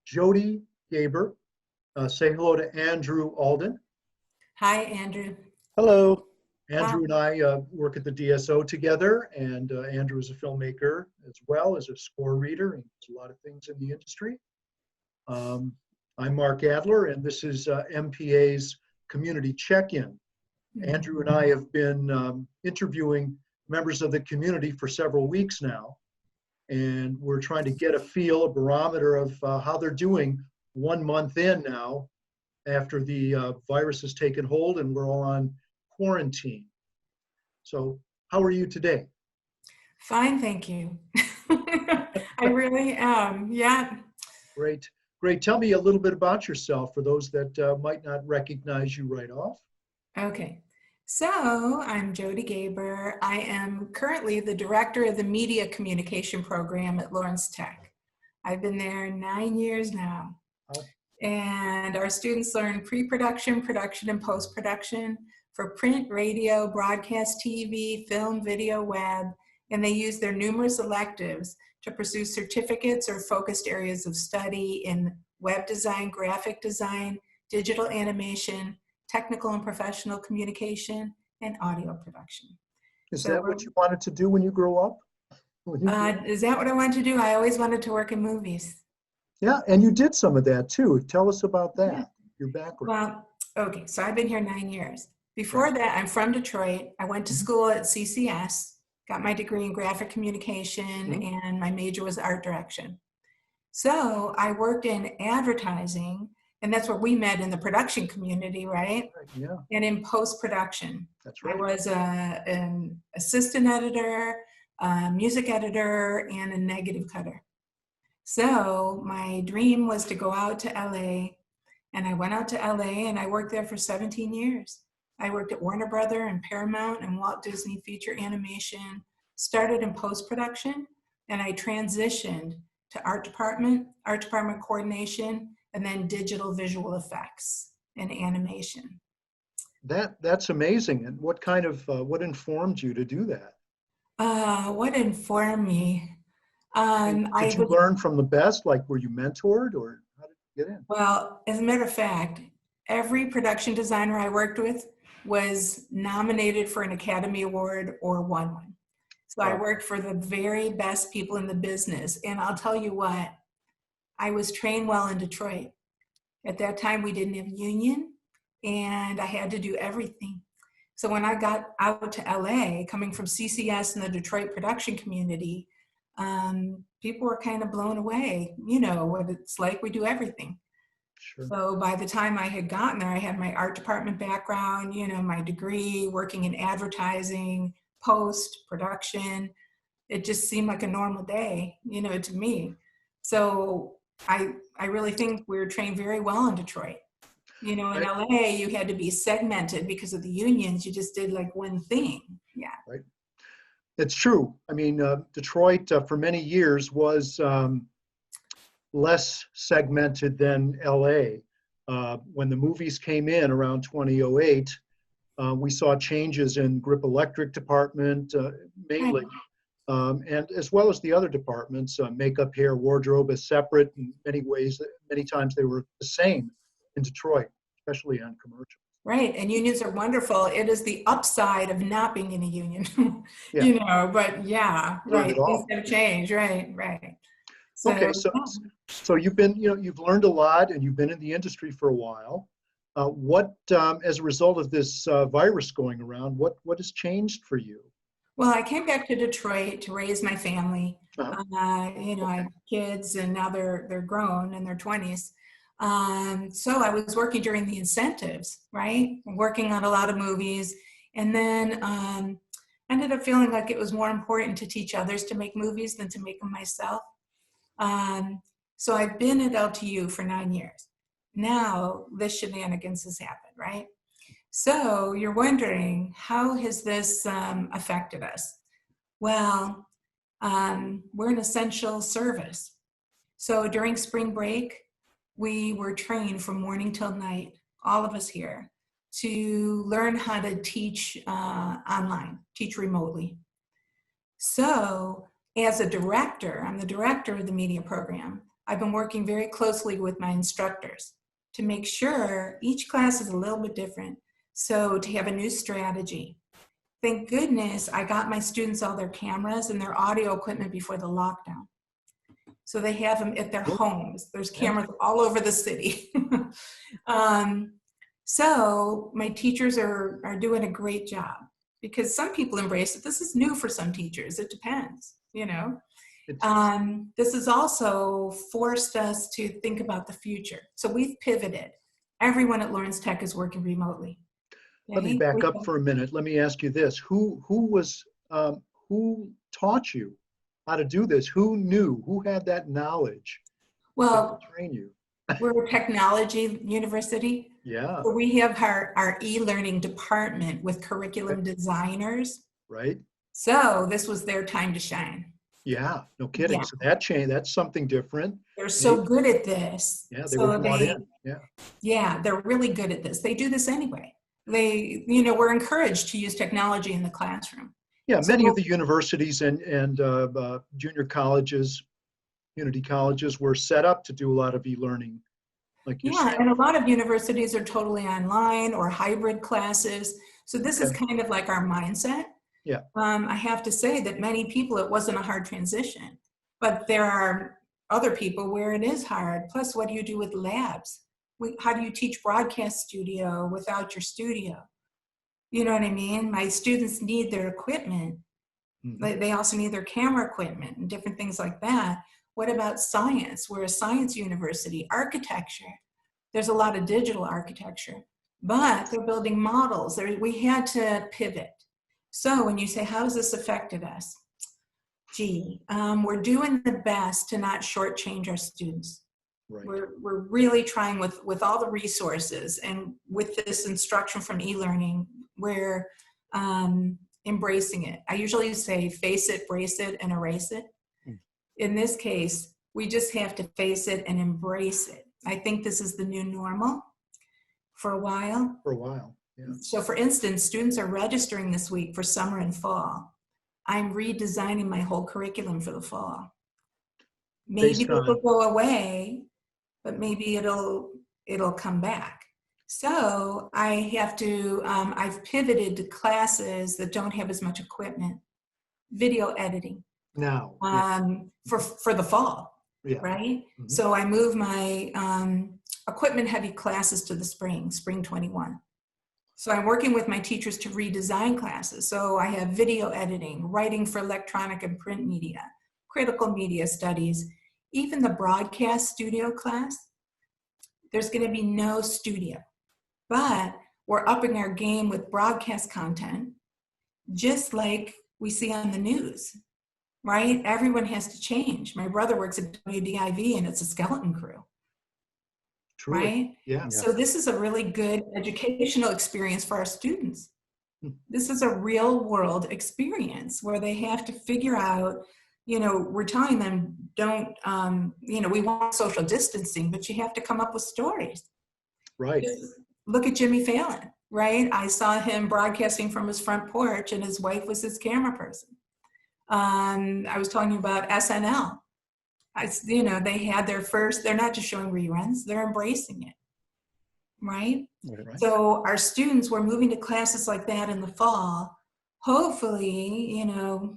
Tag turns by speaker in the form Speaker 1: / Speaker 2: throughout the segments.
Speaker 1: Jody Gaber. Say hello to Andrew Alden.
Speaker 2: Hi, Andrew.
Speaker 3: Hello.
Speaker 1: Andrew and I work at the DSO together, and Andrew is a filmmaker as well as a score reader and does a lot of things in the industry. I'm Mark Adler, and this is MPA's Community Check-In. Andrew and I have been interviewing members of the community for several weeks now, and we're trying to get a barometer of how they're doing 1 month in now after the virus has taken hold and we're all on quarantine. So how are you today?
Speaker 2: Fine, thank you. I really am, yeah.
Speaker 1: Great, great. Tell me a little bit about yourself for those that might not recognize you right off.
Speaker 2: Okay, so I'm Jody Gaber. I am currently the director of the Media Communication Program at Lawrence Tech. I've been there 9 years now.
Speaker 1: Oh.
Speaker 2: And our students learn pre-production, production, and post-production for print, radio, broadcast TV, film, video, web, and they use their numerous electives to pursue certificates or focused areas of study in web design, graphic design, digital animation, technical and professional communication, and audio production.
Speaker 1: Is that what you wanted to do when you grow up?
Speaker 2: Is that what I wanted to do? I always wanted to work in movies.
Speaker 1: Yeah, and you did some of that too. Tell us about that,
Speaker 2: Yeah.
Speaker 1: your background.
Speaker 2: Well, okay, so I've been here 9 years. Before that, I'm from Detroit. I went to school at CCS, got my degree in graphic communication, and my major was art direction. So I worked in advertising, and that's where we met in the production community, right?
Speaker 1: Yeah.
Speaker 2: And in post-production.
Speaker 1: That's right.
Speaker 2: I was an assistant editor, a music editor, and a negative cutter. So my dream was to go out to LA, and I went out to LA and I worked there for 17 years. I worked at Warner Brother and Paramount and Walt Disney Feature Animation, started in post-production, and I transitioned to art department coordination, and then digital visual effects and animation.
Speaker 1: That's amazing. And what kind of, what informed you to do that?
Speaker 2: What informed me?
Speaker 1: Did you learn from the best? Like, were you mentored, or how did you get in?
Speaker 2: Well, as a matter of fact, every production designer I worked with was nominated for an Academy Award or won one. So I worked for the very best people in the business. And I'll tell you what, I was trained well in Detroit. At that time, we didn't have union, and I had to do everything. So when I got out to LA, coming from CCS and the Detroit production community, people were kind of blown away, you know, what it's like. We do everything.
Speaker 1: Sure.
Speaker 2: So by the time I had gotten there, I had my art department background, you know, my degree, working in advertising, post-production. It just seemed like a normal day, you know, to me. So I really think we were trained very well in Detroit. You know, in LA, you had to be segmented because of the unions. You just did like one thing. Yeah.
Speaker 1: Right. It's true. I mean, Detroit for many years was less segmented than LA. When the movies came in around 2008, we saw changes in Grip Electric department mainly, and as well as the other departments, makeup, hair, wardrobe is separate in many ways. Many times they were the same in Detroit, especially on commercials.
Speaker 2: Right, and unions are wonderful. It is the upside of not being in a union,
Speaker 1: Yeah.
Speaker 2: you know, but yeah, right, things have changed, right. So,
Speaker 1: okay, so you've been, you know, you've learned a lot and you've been in the industry for a while. What, as a result of this virus going around, what has changed for you?
Speaker 2: Well, I came back to Detroit to raise my family. You know, I have kids, and now they're grown in their 20s. So I was working during the incentives, right? Working on a lot of movies, and then ended up feeling like it was more important to teach others to make movies than to make them myself. So I've been at LTU for 9 years. Now this shenanigans has happened, right? So you're wondering, how has this affected us? Well, we're an essential service. So during spring break, we were trained from morning till night, all of us here, to learn how to teach online, teach remotely. So as a director, I'm the director of the media program, I've been working very closely with my instructors to make sure each class is a little bit different. So to have a new strategy. Thank goodness I got my students all their cameras and their audio equipment before the lockdown. So they have them at their homes. There's cameras all over the city. So my teachers are doing a great job because some people embrace it. This is new for some teachers. It depends, you know. This has also forced us to think about the future. So we've pivoted. Everyone at Lawrence Tech is working remotely.
Speaker 1: Let me back up for a minute. Let me ask you this. Who taught you how to do this? Who knew? Who had that knowledge to train you?
Speaker 2: We're a technology university.
Speaker 1: Yeah.
Speaker 2: So we have our e-learning department with curriculum designers.
Speaker 1: Right.
Speaker 2: So this was their time to shine.
Speaker 1: Yeah, no kidding. Yeah. So that's something different.
Speaker 2: They're so good at this.
Speaker 1: Yeah, they were brought in. Yeah.
Speaker 2: Yeah, they're really good at this. They do this anyway. We're encouraged to use technology in the classroom.
Speaker 1: Yeah, many of the universities and junior colleges, community colleges were set up to do a lot of e-learning. Like you said.
Speaker 2: And a lot of universities are totally online or hybrid classes. So this is kind of like our mindset.
Speaker 1: Yeah.
Speaker 2: I have to say that many people, it wasn't a hard transition, but there are other people where it is hard. Plus, what do you do with labs? How do you teach broadcast studio without your studio? You know what I mean? My students need their equipment. Mm-hmm. They also need their camera equipment and different things like that. What about science? We're a science university. Architecture. There's a lot of digital architecture, but they're building models. We had to pivot. So when you say, how has this affected us? We're doing the best to not shortchange our students. Right. We're really trying with all the resources and with this instruction from e-learning, we're embracing it. I usually say face it, brace it, and erase it. In this case, we just have to face it and embrace it. I think this is the new normal for a while.
Speaker 1: For a while. Yeah.
Speaker 2: So for instance, students are registering this week for summer and fall. I'm redesigning my whole curriculum for the fall. Maybe it'll go away, but maybe it'll come back. So I have to, I've pivoted to classes that don't have as much equipment, video editing.
Speaker 1: Now.
Speaker 2: For the fall, right? Mm-hmm. So I move my equipment heavy classes to the spring 21. So I'm working with my teachers to redesign classes. So I have video editing, writing for electronic and print media, critical media studies, even the broadcast studio class. There's going to be no studio, but we're upping our game with broadcast content, just like we see on the news, right? Everyone has to change. My brother works at WDIV and it's a skeleton crew.
Speaker 1: Truly.
Speaker 2: Right?
Speaker 1: Yeah.
Speaker 2: So this is a really good educational experience for our students. This is a real world experience where they have to figure out, we're telling them don't, we want social distancing, but you have to come up with stories.
Speaker 1: Right.
Speaker 2: Just look at Jimmy Fallon, right? I saw him broadcasting from his front porch and his wife was his camera person. I was talking about SNL. They had their first, they're not just showing reruns, they're embracing it, right? So our students, we're moving to classes like that in the fall. Hopefully,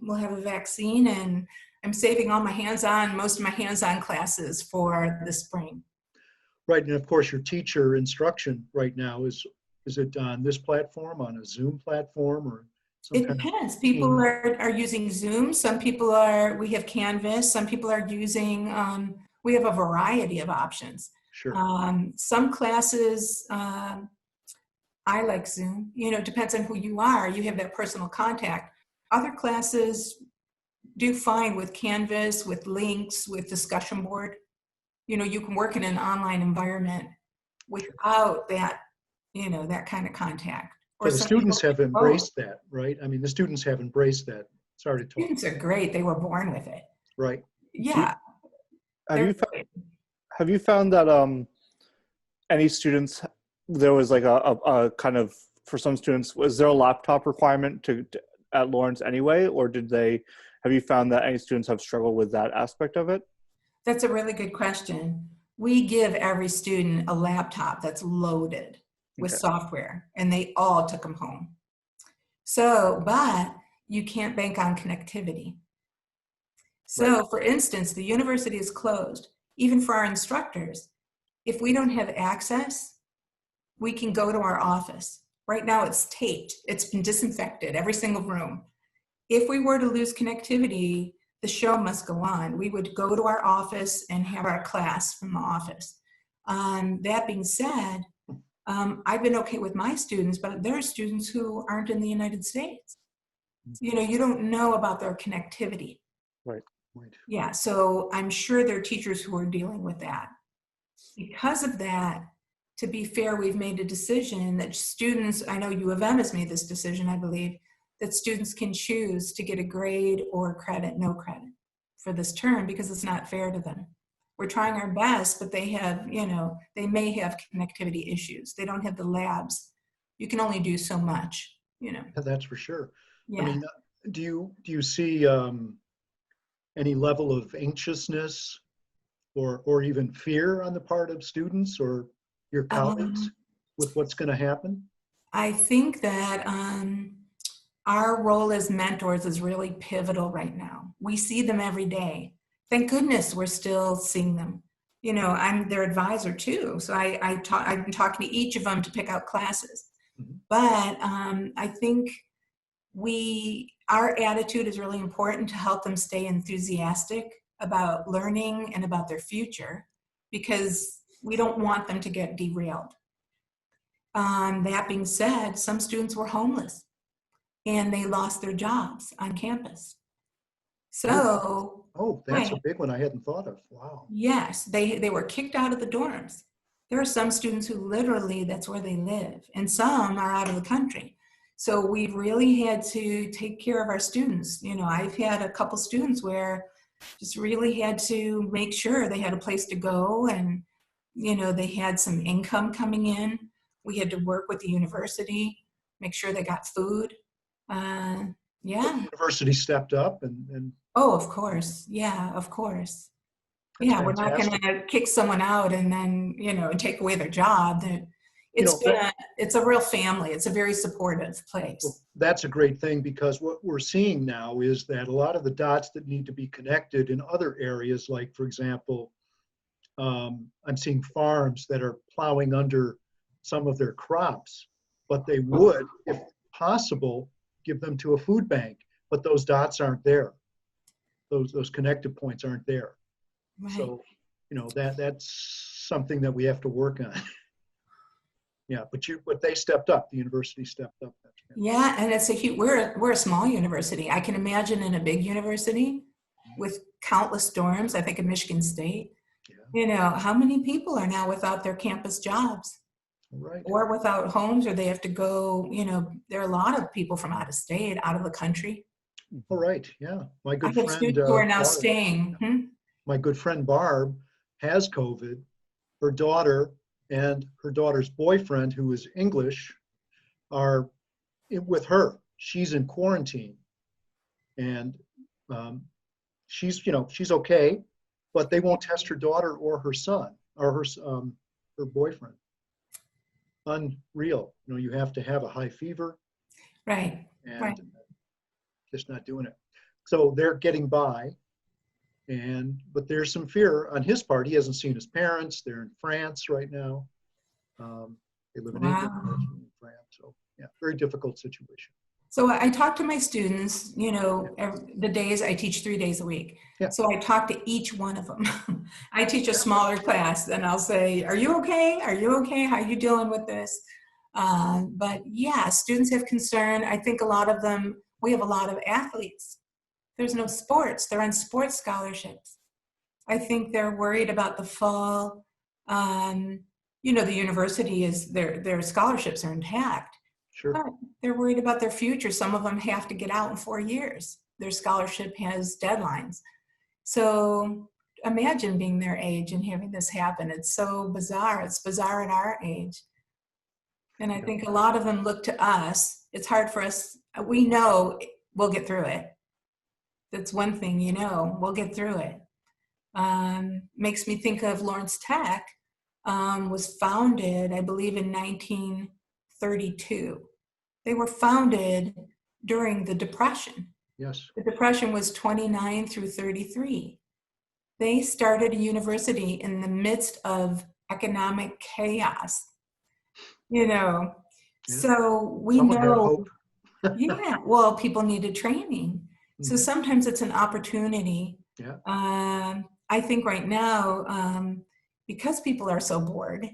Speaker 2: we'll have a vaccine and I'm saving most of my hands-on classes for the spring.
Speaker 1: Right, and of course your teacher instruction right now, is it on this platform, on a Zoom platform, or?
Speaker 2: It depends. People are using Zoom. Some people we have Canvas. Some people are using, we have a variety of options.
Speaker 1: Sure.
Speaker 2: Some classes, I like Zoom. It depends on who you are. You have that personal contact. Other classes do fine with Canvas, with links, with discussion board. You can work in an online environment without that, that kind of contact.
Speaker 1: So the students have embraced that, right? I mean, the students have embraced that. Sorry to talk.
Speaker 2: Students are great. They were born with it.
Speaker 1: Right.
Speaker 2: Yeah.
Speaker 3: Have you found that any students, there was like a kind of, for some students, was there a laptop requirement at Lawrence anyway, or have you found that any students have struggled with that aspect of it?
Speaker 2: That's a really good question. We give every student a laptop that's loaded with
Speaker 3: Okay.
Speaker 2: software, and they all took them home. So, but you can't bank on connectivity.
Speaker 3: Right.
Speaker 2: So, for instance, the university is closed, even for our instructors. If we don't have access, we can go to our office. Right now it's taped, it's been disinfected, every single room. If we were to lose connectivity, the show must go on. We would go to our office and have our class from the office. That being said, I've been okay with my students, but there are students who aren't in the United States. You know, you don't know about their connectivity.
Speaker 3: Right.
Speaker 1: Right.
Speaker 2: Yeah, so I'm sure there are teachers who are dealing with that. Because of that, to be fair, we've made a decision that students, I know U of M has made this decision, I believe, that students can choose to get a grade or credit, no credit for this term because it's not fair to them. We're trying our best, but they have, you know, they may have connectivity issues. They don't have the labs. You can only do so much, you know.
Speaker 1: That's for sure.
Speaker 2: Yeah.
Speaker 1: I mean, do you see any level of anxiousness or even fear on the part of students or your colleagues with what's going to happen?
Speaker 2: I think that our role as mentors is really pivotal right now. We see them every day. Thank goodness we're still seeing them. You know, I'm their advisor too. So I've been talking to each of them to pick out classes.
Speaker 1: Mhm.
Speaker 2: But I think our attitude is really important to help them stay enthusiastic about learning and about their future, because we don't want them to get derailed. That being said, some students were homeless and they lost their jobs on campus. So,
Speaker 1: Oh, that's a
Speaker 2: right,
Speaker 1: big one I hadn't thought of. Wow.
Speaker 2: yes, they were kicked out of the dorms. There are some students who literally that's where they live, and some are out of the country. So we've really had to take care of our students. You know, I've had a couple students where just really had to make sure they had a place to go, and you know, they had some income coming in. We had to work with the university, make sure they got food.
Speaker 1: The
Speaker 2: Yeah.
Speaker 1: university stepped up and
Speaker 2: Oh, of course. Yeah, of course.
Speaker 1: that's
Speaker 2: Yeah, we're not going
Speaker 1: fantastic.
Speaker 2: to kick someone out and then, you know, take away their job. That
Speaker 1: You know,
Speaker 2: it's a real family. It's a very supportive place.
Speaker 1: that's a great thing because what we're seeing now is that a lot of the dots that need to be connected in other areas, like for example, I'm seeing farms that are plowing under some of their crops, but they would, if possible, give them to a food bank, but those dots aren't there. Those connected points aren't there.
Speaker 2: Right.
Speaker 1: So, you know, that's something that we have to work on. Yeah, but they stepped up. The university stepped up.
Speaker 2: Yeah, and it's a huge. We're a small university. I can imagine in a big university with countless dorms. I think of Michigan State.
Speaker 1: Yeah.
Speaker 2: You know, how many people are now without their campus jobs
Speaker 1: Right.
Speaker 2: or without homes, or they have to go? You know, there are a lot of people from out of state, out of the country.
Speaker 1: All right. Yeah. My
Speaker 2: I
Speaker 1: good
Speaker 2: have
Speaker 1: friend
Speaker 2: students who are now
Speaker 1: Barb,
Speaker 2: staying.
Speaker 1: my good friend Barb has COVID. Her daughter and her daughter's boyfriend, who is English, are with her. She's in quarantine, and she's okay, but they won't test her daughter or her son or her boyfriend. Unreal. You know, you have to have a high fever,
Speaker 2: Right.
Speaker 1: and
Speaker 2: Right.
Speaker 1: just not doing it. So they're getting by, but there's some fear on his part. He hasn't seen his parents. They're in France right now. They live in England,
Speaker 2: Wow.
Speaker 1: in France. So yeah, very difficult situation.
Speaker 2: So I talk to my students, you know, the days I teach 3 days a week.
Speaker 1: Yeah.
Speaker 2: So I talk to each one of them. I teach a smaller class and I'll say, are you okay? Are you okay? How are you dealing with this? But yeah, students have concern. I think a lot of them, we have a lot of athletes. There's no sports. They're on sports scholarships. I think they're worried about the fall. You know, the university is, their scholarships are intact.
Speaker 1: Sure.
Speaker 2: But they're worried about their future. Some of them have to get out in 4 years. Their scholarship has deadlines. So imagine being their age and having this happen. It's so bizarre. It's bizarre at our age. And I think a lot of them look to us. It's hard for us. We know we'll get through it. That's one thing, you know, we'll get through it. Makes me think of Lawrence Tech, was founded, I believe, in 1932. They were founded during the Depression.
Speaker 1: Yes.
Speaker 2: The Depression was 29 through 33. They started a university in the midst of economic chaos,
Speaker 1: Yeah.
Speaker 2: So we
Speaker 1: Someone had
Speaker 2: know,
Speaker 1: hope.
Speaker 2: yeah, well, people needed training. So
Speaker 1: Mhm.
Speaker 2: sometimes it's an opportunity.
Speaker 1: Yeah.
Speaker 2: I think right now, because people are so bored,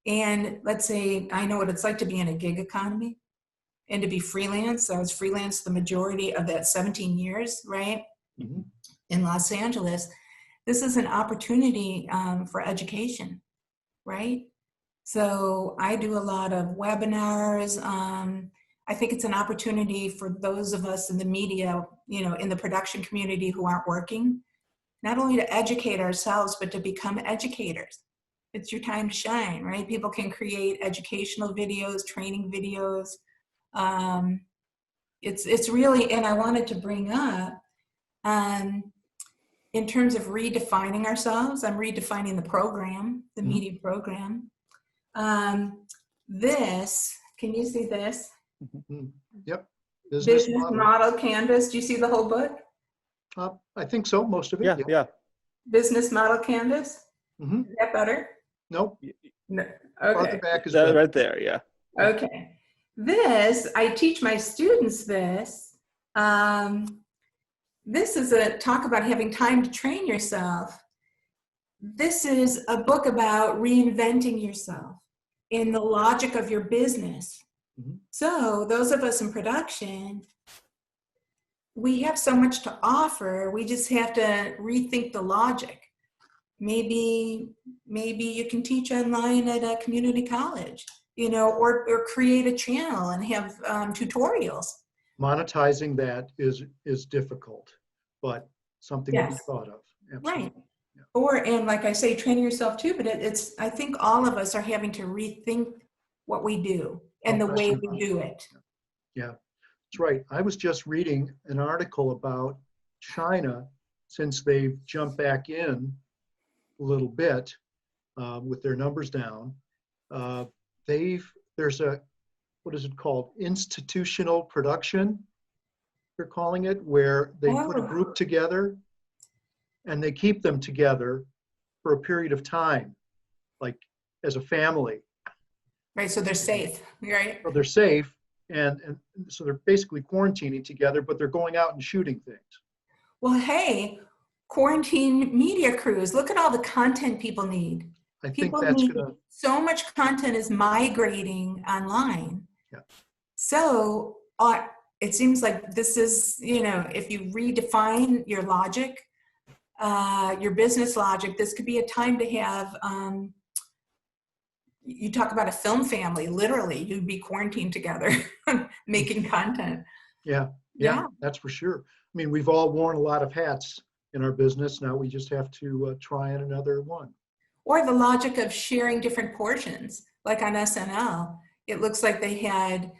Speaker 2: and let's say I know what it's like to be in a gig economy and to be freelance. I was freelance the majority of that 17 years, right,
Speaker 1: Mhm.
Speaker 2: in Los Angeles. This is an opportunity for education, right? So I do a lot of webinars. I think it's an opportunity for those of us in the media, in the production community who aren't working, not only to educate ourselves, but to become educators. It's your time to shine, right? People can create educational videos, training videos. It's really, and I wanted to bring up, in terms of redefining ourselves, I'm redefining the program, the
Speaker 1: Mhm.
Speaker 2: media program. This, can you see this?
Speaker 1: Mhm. Yep. Business
Speaker 2: Business
Speaker 1: model.
Speaker 2: model canvas. Do you see the whole book?
Speaker 1: I think so. Most of it.
Speaker 3: Yeah,
Speaker 1: Yeah.
Speaker 3: yeah.
Speaker 2: Business model canvas.
Speaker 1: Mhm.
Speaker 2: Is that better?
Speaker 1: Nope.
Speaker 2: No.
Speaker 1: Farther
Speaker 2: Okay.
Speaker 1: back is
Speaker 3: That
Speaker 1: better.
Speaker 3: right there, yeah.
Speaker 2: Okay. This, I teach my students this. This is a talk about having time to train yourself. This is a book about reinventing yourself in the logic of your business.
Speaker 1: Mhm.
Speaker 2: So those of us in production, we have so much to offer. We just have to rethink the logic. Maybe you can teach online at a community college, or create a channel and have tutorials.
Speaker 1: Monetizing that is difficult, but something to be
Speaker 2: Yes,
Speaker 1: thought of.
Speaker 2: right.
Speaker 1: Absolutely. Yeah.
Speaker 2: And like I say, training yourself too, but I think all of us are having to rethink what we do and
Speaker 1: No
Speaker 2: the way
Speaker 1: question
Speaker 2: we
Speaker 1: about
Speaker 2: do it.
Speaker 1: Yeah, that's right. I was just reading an article about China since they've jumped back in a little bit with their numbers down. Uh, there's what is it called? Institutional production, they're calling it, where they put a
Speaker 2: Oh,
Speaker 1: group together and they keep them together for a period of time, like as a family.
Speaker 2: right. So they're safe, right?
Speaker 1: So they're safe, and so they're basically quarantining together, but they're going out and shooting things.
Speaker 2: Well, hey, quarantine media crews, look at all the content people need.
Speaker 1: I think
Speaker 2: People
Speaker 1: that's
Speaker 2: need,
Speaker 1: gonna,
Speaker 2: so much content is migrating online.
Speaker 1: yeah.
Speaker 2: So it seems like this is, if you redefine your logic, your business logic, this could be a time to have, you talk about a film family, literally, you'd be quarantined together, making content.
Speaker 1: Yeah,
Speaker 2: Yeah.
Speaker 1: that's for sure. I mean, we've all worn a lot of hats in our business. Now we just have to try on another one.
Speaker 2: Or the logic of sharing different portions, like on SNL. It looks like they had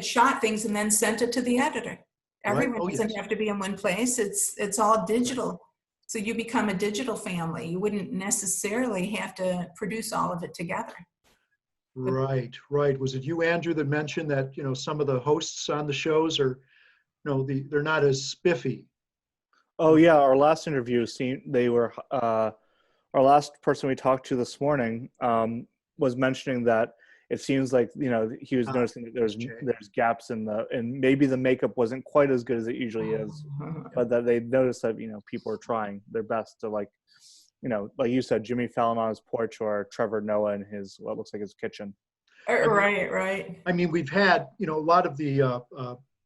Speaker 2: shot things and then sent it to the editor.
Speaker 1: Right?
Speaker 2: Everyone
Speaker 1: Oh,
Speaker 2: doesn't
Speaker 1: yes.
Speaker 2: have to be in one place. It's all digital. So you become a digital family. You wouldn't necessarily have to produce all of it together.
Speaker 1: Right, right. Was it you, Andrew, that mentioned that, some of the hosts on the shows are, they're not as spiffy.
Speaker 3: Oh yeah, our last interview our last person we talked to this morning was mentioning that it seems like he was noticing that there's gaps and maybe the makeup wasn't quite as good as it usually is, but that they noticed that people are trying their best to like you said, Jimmy Fallon on his porch or Trevor Noah in his what looks like his kitchen.
Speaker 2: Right.
Speaker 1: I mean, we've had a lot of the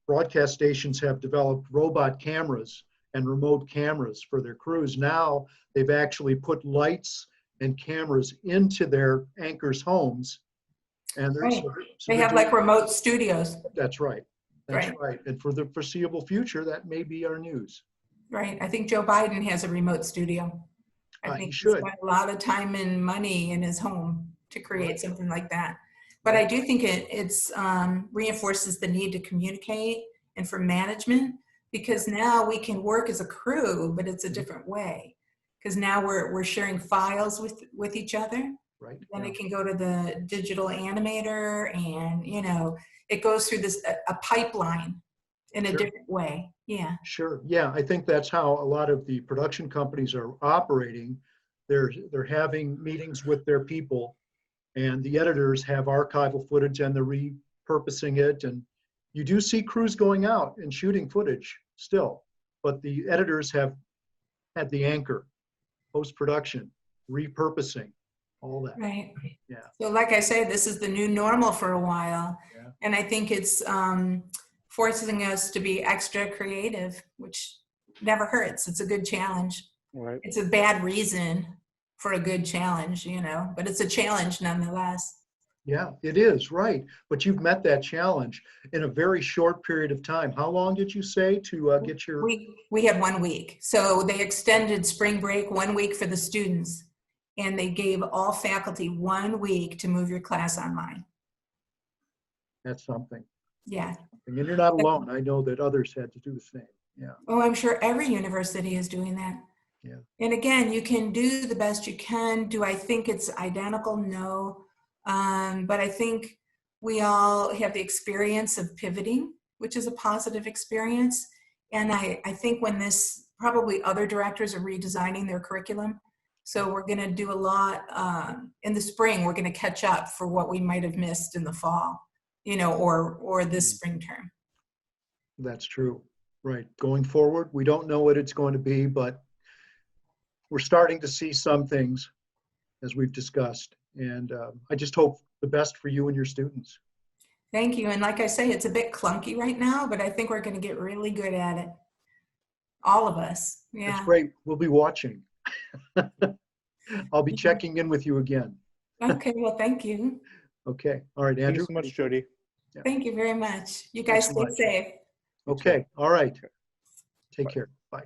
Speaker 1: broadcast stations have developed robot cameras and remote cameras for their crews. Now they've actually put lights and cameras into their anchors' homes, and
Speaker 2: They have like remote studios.
Speaker 1: That's right. That's
Speaker 2: Right.
Speaker 1: right. And for the foreseeable future, that may be our news.
Speaker 2: Right. I think Joe Biden has a remote studio. I think
Speaker 1: He
Speaker 2: he's
Speaker 1: should.
Speaker 2: got a lot of time and money in his home to create
Speaker 1: Right.
Speaker 2: something like that. But I do think it's reinforces the need to communicate and for management, because now we can work as a crew, but it's a different way. because now we're sharing files with each other.
Speaker 1: Right.
Speaker 2: Then
Speaker 1: Yeah.
Speaker 2: it can go to the digital animator, and it goes through a pipeline in a
Speaker 1: Sure.
Speaker 2: different way. Yeah.
Speaker 1: Sure. Yeah, I think that's how a lot of the production companies are operating. They're having meetings with their people, and the editors have archival footage and they're repurposing it. And you do see crews going out and shooting footage still, but the editors have had the anchor, post-production, repurposing, all that.
Speaker 2: Right.
Speaker 1: Yeah.
Speaker 2: So like I say, this is the new normal for a while.
Speaker 1: Yeah.
Speaker 2: And I think it's forcing us to be extra creative, which never hurts. It's a good challenge.
Speaker 3: Right.
Speaker 2: It's a bad reason for a good challenge, but it's a challenge nonetheless.
Speaker 1: Yeah, it is, right. But you've met that challenge in a very short period of time. How long did you say to get your...
Speaker 2: We had 1 week. So they extended spring break 1 week for the students, and they gave all faculty 1 week to move your class online.
Speaker 1: That's something.
Speaker 2: Yeah.
Speaker 1: And you're not alone. I know that others had to do the same. Yeah.
Speaker 2: Oh, I'm sure every university is doing that.
Speaker 1: Yeah.
Speaker 2: And again, you can do the best you can. Do I think it's identical? No. But I think we all have the experience of pivoting, which is a positive experience. And I think when probably other directors are redesigning their curriculum. So we're going to do a lot in the spring. We're going to catch up for what we might have missed in the fall, or this spring term.
Speaker 1: That's true. Right. Going forward, we don't know what it's going to be, but we're starting to see some things as we've discussed. And I just hope the best for you and your students.
Speaker 2: Thank you. And like I say, it's a bit clunky right now, but I think we're going to get really good at it. All of us. Yeah.
Speaker 1: That's great. We'll be watching. I'll be checking in with you again.
Speaker 2: Okay. Well, thank you.
Speaker 1: Okay. All right, Andrew.
Speaker 3: Thank you so much, Jody.
Speaker 1: Yeah.
Speaker 2: Thank you very much. You guys
Speaker 1: Thanks so
Speaker 2: stay
Speaker 1: much.
Speaker 2: safe.
Speaker 1: Okay. All right. Take care. Bye.